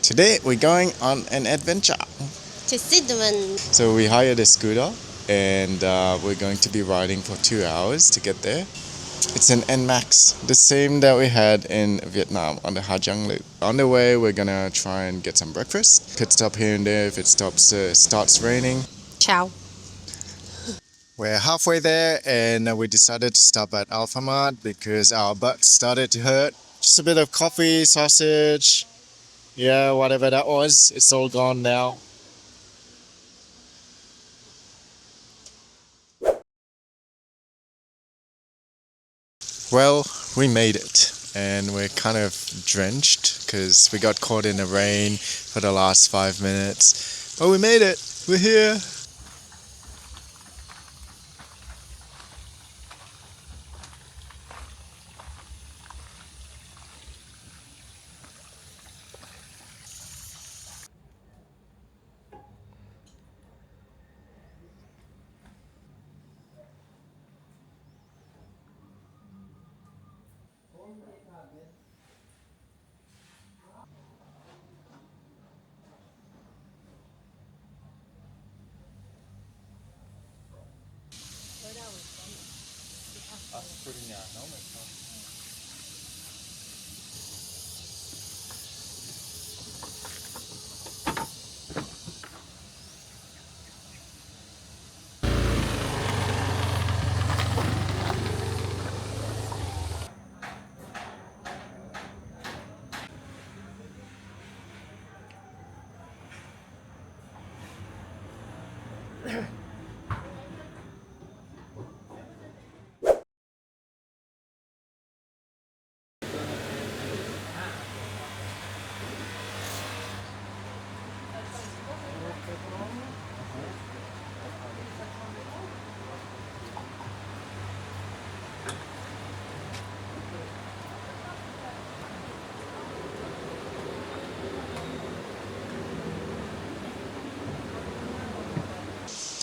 Today we're going on an adventure. To Sidemen. So we hired a scooter and we're going to be riding for 2 hours to get there. It's an NMAX, the same that we had in Vietnam on the Ha Giang loop. On the way we're gonna try and get some breakfast. Pit stop here and there if it starts raining. Ciao. We're halfway there and we decided to stop at Alphamart because our butts started to hurt. Just a bit of coffee, sausage, yeah, whatever that was, it's all gone now. Well, we made it and we're kind of drenched because we got caught in the rain for the last 5 minutes. But we made it, we're here.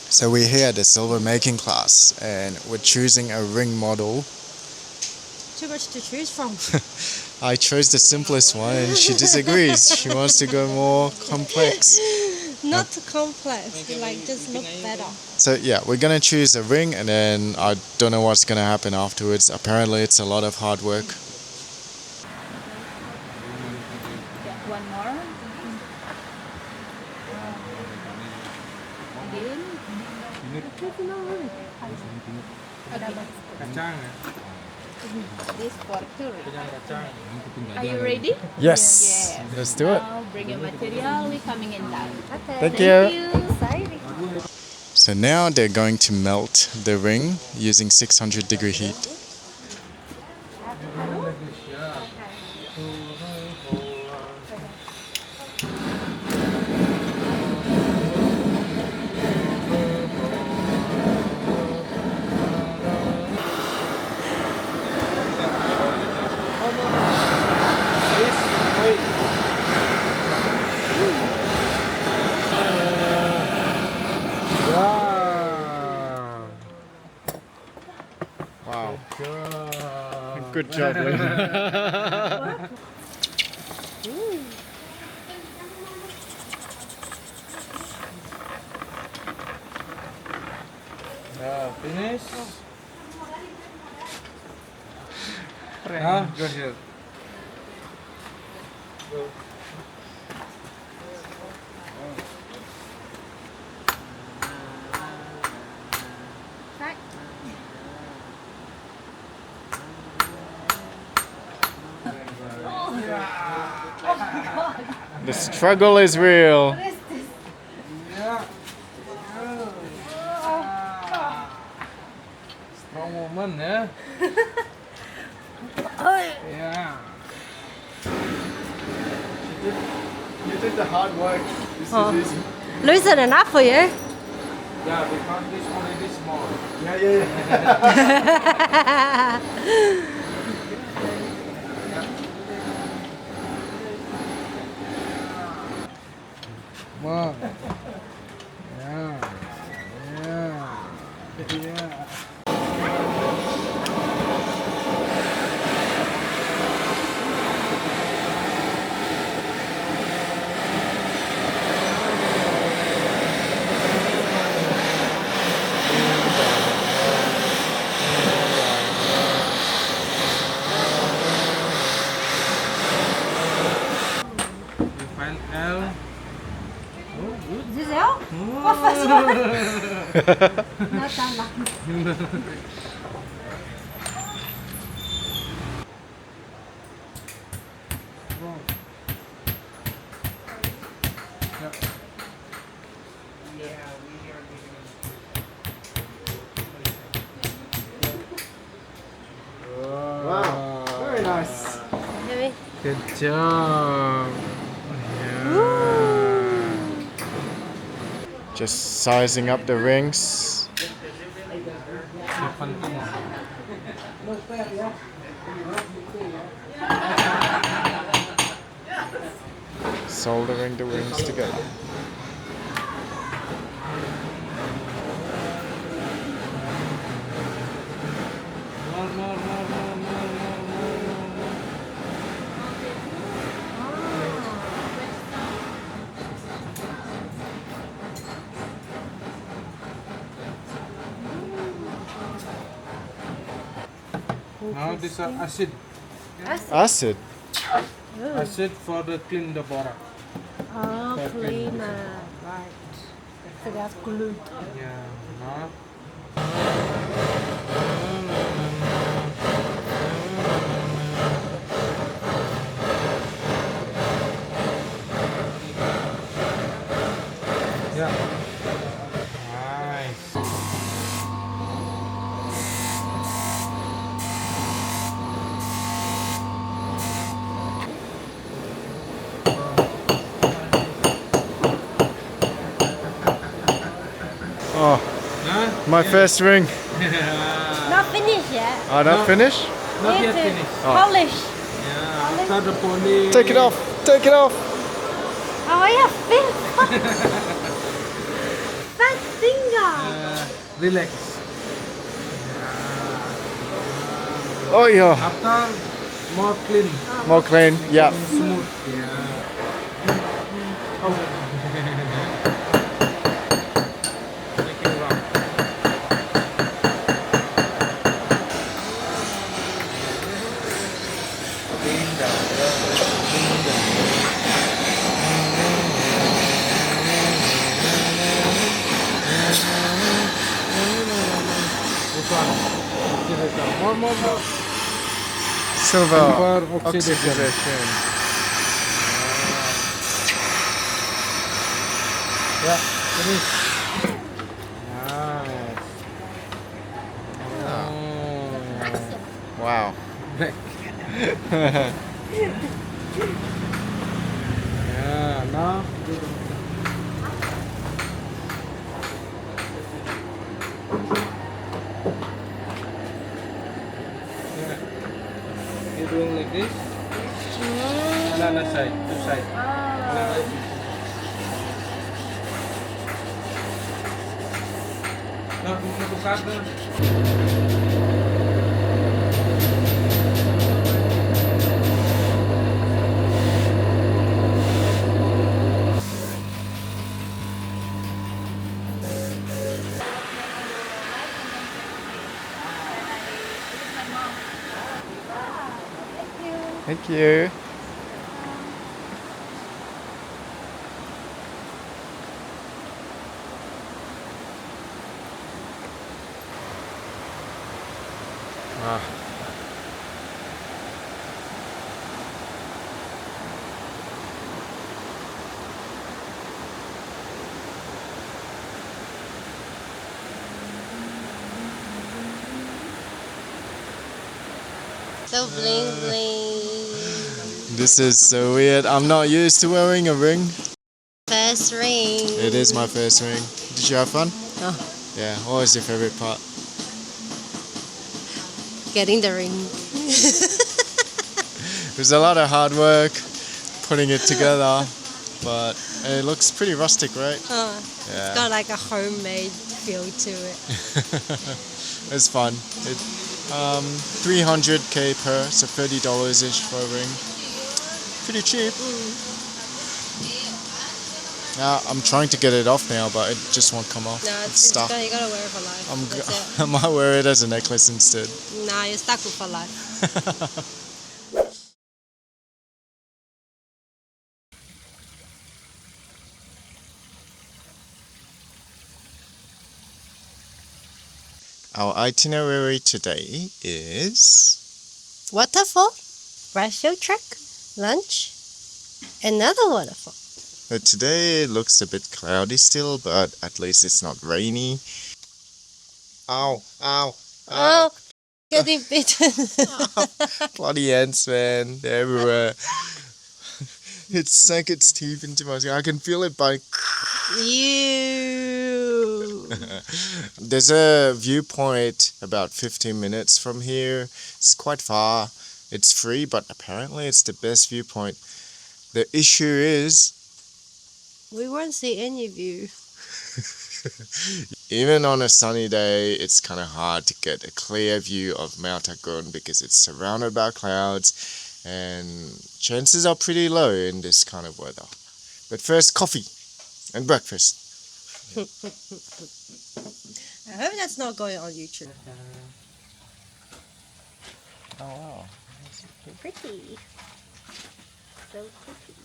So we're here at the silver making class and we're choosing a ring model. Too much to choose from. I chose the simplest one and she disagrees. She wants to go more complex. Not too complex, like just look better. So yeah, we're gonna choose a ring and then I don't know what's gonna happen afterwards. Apparently it's a lot of hard work. One more. This for two. Are you ready? Yes. Let's do it. Now bring your material. We're coming in now. Thank you. Sorry. So now they're going to melt the ring using 600-degree heat. Wow. Good job, Lee. Finish. Now go here. Go. The struggle is real. Strong woman, yeah. Yeah. You did the hard work. This is easy. Loosen enough for you. Yeah, because this already small. Yeah. Come on. Yeah. Yeah. One L. Oh, good. Is this L? Oh. What first one? Not that lucky. Wrong. Yeah. Wow, very nice. Maybe. Good job. Yeah. Just sizing up the rings. 17. Soldering the rings together. More. Now these are acid. Acid. Acid for the clean the borak. Oh, cleaner. Right. So they have glue. Yeah. Now. Yeah. Nice. Oh, Huh? my first ring. Not finished yet. Oh, not No. finished? Not Need yet to finished. polish. Yeah. After the polish. Take it off. Take it off. Oh, yeah, fat finger. Relax. Oh yeah. After more clean, More clean. Yeah. smooth. Yeah. Oh. Make it round. Bring down. Bring down. This one. Oxidation. More. Silver Silver oxidation. oxidation. Yeah, finish. Nice. Oh. Wow. Back. Yeah, now. Yeah. You're doing like this? Another side, two side. Another side. No, tukar na. Thank you. Ah. So bling bling. This is so weird. I'm not used to wearing a ring. First ring. It is my first ring. Did you have fun? Oh, Yeah. What was your favorite part? getting the ring. It was a lot of hard work putting it together, but it looks pretty rustic, right? It's Yeah. got like a homemade feel to it. It's fun. It 300k per, so $30 ish for a ring. Pretty cheap. Now I'm trying to get it off now, but it just won't come off. No, It's stuck. you gotta wear it for life. That's it. I might wear it as a necklace instead. Nah, you're stuck with for life. Our itinerary today is Waterfall, rice field trek, lunch, another waterfall. today it looks a bit cloudy still, but at least it's not rainy. Ow, ow, Oh, getting bitten. bloody ants, man. They're everywhere. It sank its teeth into my skin. I can feel it biting. You. There's a viewpoint about 15 minutes from here. It's quite far. It's free, but apparently it's the best viewpoint. The issue is, We won't see any view. even on a sunny day, it's kind of hard to get a clear view of Mount Agun because it's surrounded by clouds and chances are pretty low in this kind of weather. But first, coffee and breakfast. I hope that's not going on YouTube. Oh wow. Pretty. So pretty.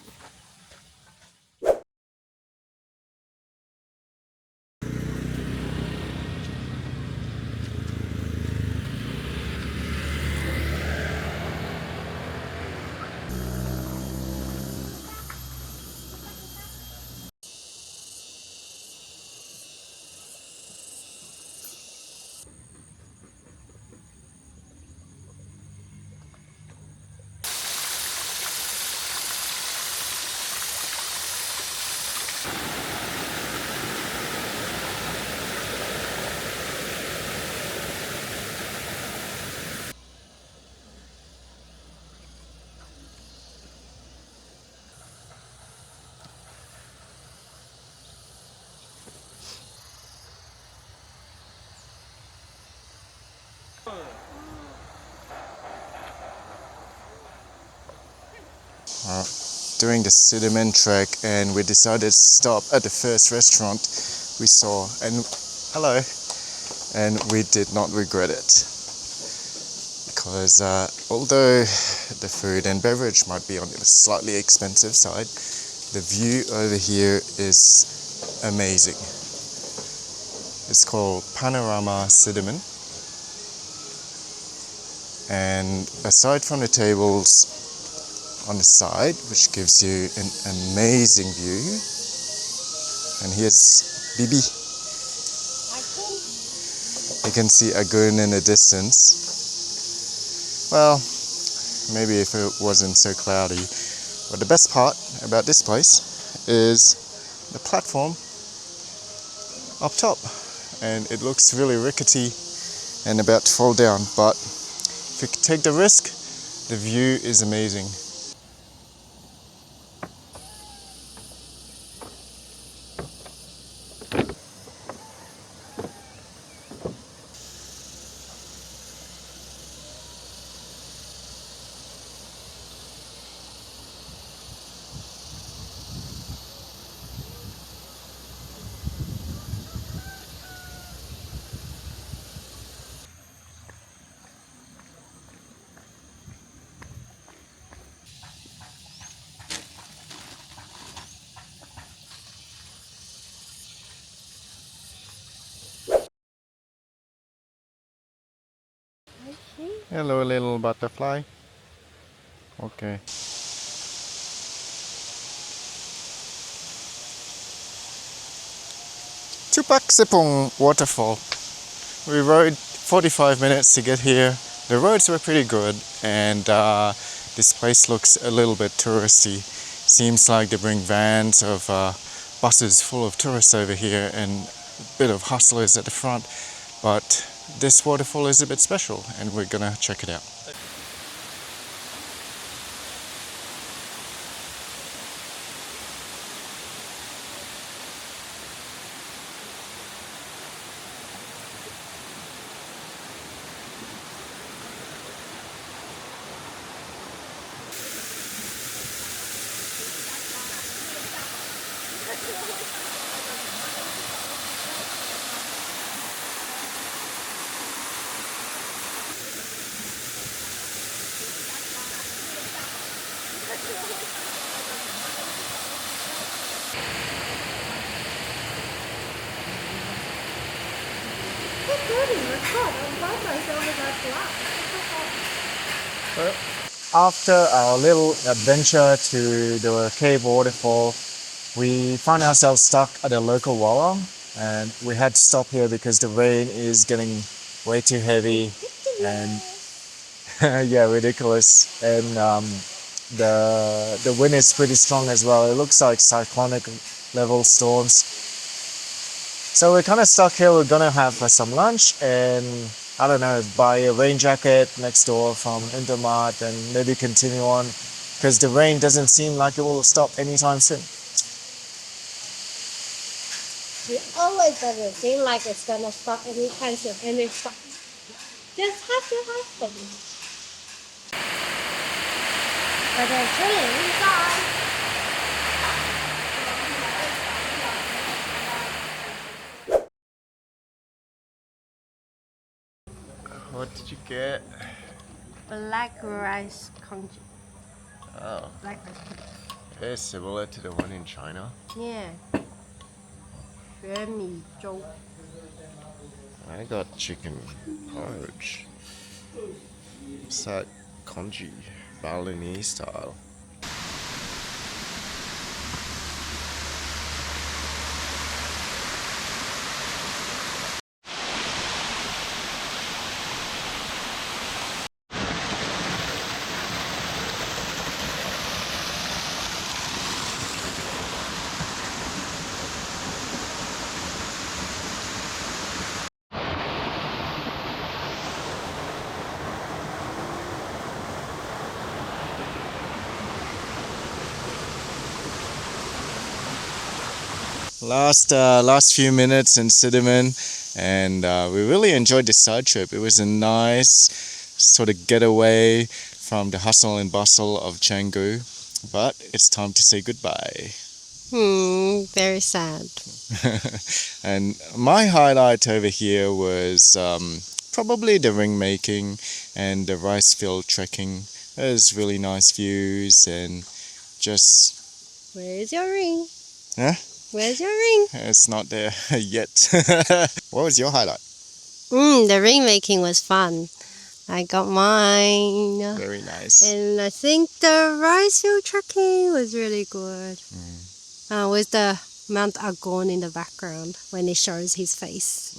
Doing the Sidemen trek, and we decided to stop at the first restaurant we saw, and hello, and we did not regret it because although the food and beverage might be on the slightly expensive side, the view over here is amazing. It's called Panorama Sidemen, and aside from the tables on the side, which gives you an amazing view. And here's Bibi. You can see Agun in the distance. Well, maybe if it wasn't so cloudy. But the best part about this place is the platform up top. And it looks really rickety and about to fall down. But if you take the risk, the view is amazing. Hello, little butterfly. Okay. Tupak Sepong Waterfall. We rode 45 minutes to get here. The roads were pretty good, and this place looks a little bit touristy. Seems like they bring vans of buses full of tourists over here and a bit of hustlers at the front. But this waterfall is a bit special, and we're gonna check it out. God, I'm by myself with that glass. After our little adventure to the cave waterfall, we found ourselves stuck at a local warung, and we had to stop here because the rain is getting way too heavy and yeah, ridiculous. And the wind is pretty strong as well. It looks like cyclonic level storms. So we're kind of stuck here. We're gonna have some lunch and I don't know, buy a rain jacket next door from Intermart and maybe continue on because the rain doesn't seem like it will stop anytime soon. It always doesn't seem like it's gonna stop anytime soon, and it stops. Just have to happen. But they're chilling inside. What did you get? Black rice congee. Oh, Black rice congee. very similar to the one in China. Yeah. 玄米粥. I got chicken porridge. It's that congee, Balinese style. Last few minutes in Sidemen, and we really enjoyed this side trip. It was a nice sort of getaway from the hustle and bustle of Canggu, but it's time to say goodbye. Very sad. And my highlight over here was probably the ring making and the rice field trekking. There's really nice views and just Where's your ring? Huh? Where's your ring? it's not there yet. What was your highlight? The ring making was fun. I got mine. Very nice. And I think the rice field trekking was really good. With the Mount Agun in the background when it shows his face.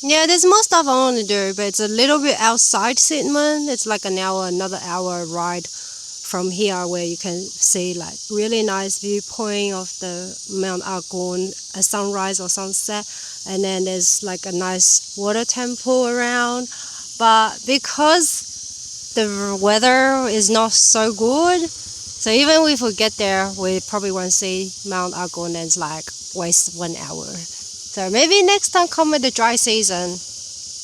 Yeah, there's more stuff I want to do, but it's a little bit outside Sidemen. It's like another hour ride from here where you can see like really nice viewpoint of the Mount Agun, a sunrise or sunset. And then there's like a nice water temple around. But because the weather is not so good, so even if we get there, we probably won't see Mount Agun and it's like waste 1 hour. So maybe next time come with the dry season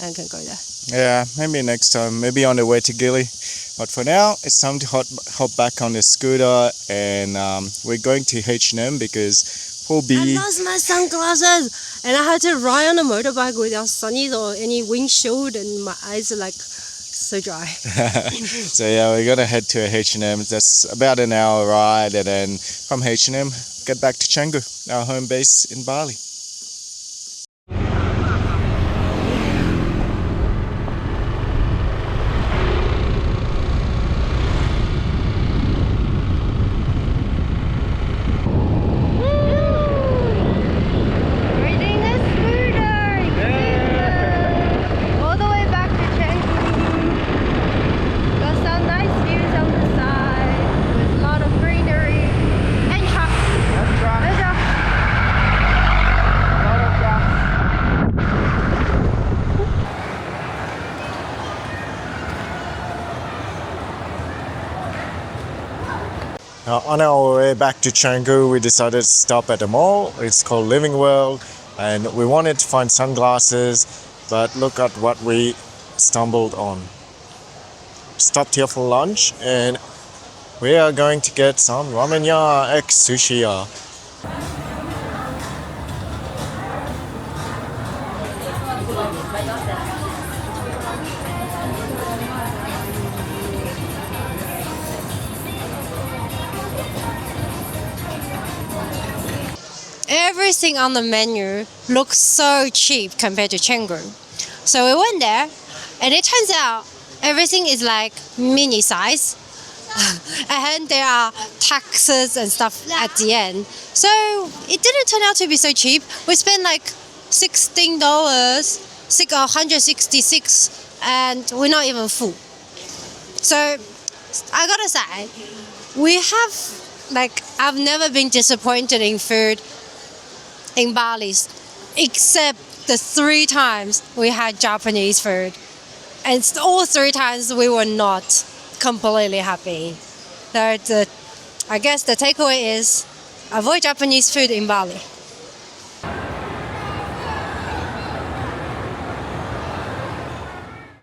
and can go there. Yeah, maybe next time, maybe on the way to Gili. But for now, it's time to hop back on the scooter and we're going to H&M because poor I B. lost my sunglasses and I had to ride on a motorbike without sunnies or any windshield and my eyes are like so dry. So yeah, we're gonna head to H&M. That's about an hour ride, and then from H&M, get back to Canggu, our home base in Bali. Riding a scooter! All the way back to Canggu. Got some nice views on the side with a lot of greenery and trucks. There's trucks. On our way back to Canggu, we decided to stop at a mall. It's called Living World, and we wanted to find sunglasses, but look at what we stumbled on. Stopped here for lunch, and we are going to get some ramen ya x sushi ya. Everything on the menu looks so cheap compared to Canggu. So we went there, and it turns out everything is like mini size. And there are taxes and stuff at the end. So it didn't turn out to be so cheap. We spent like $16, 166, and we're not even full. So I gotta say, we have, like, I've never been disappointed in food in Bali, except the 3 times we had Japanese food. And all 3 times we were not completely happy. So I guess the takeaway is avoid Japanese food in Bali.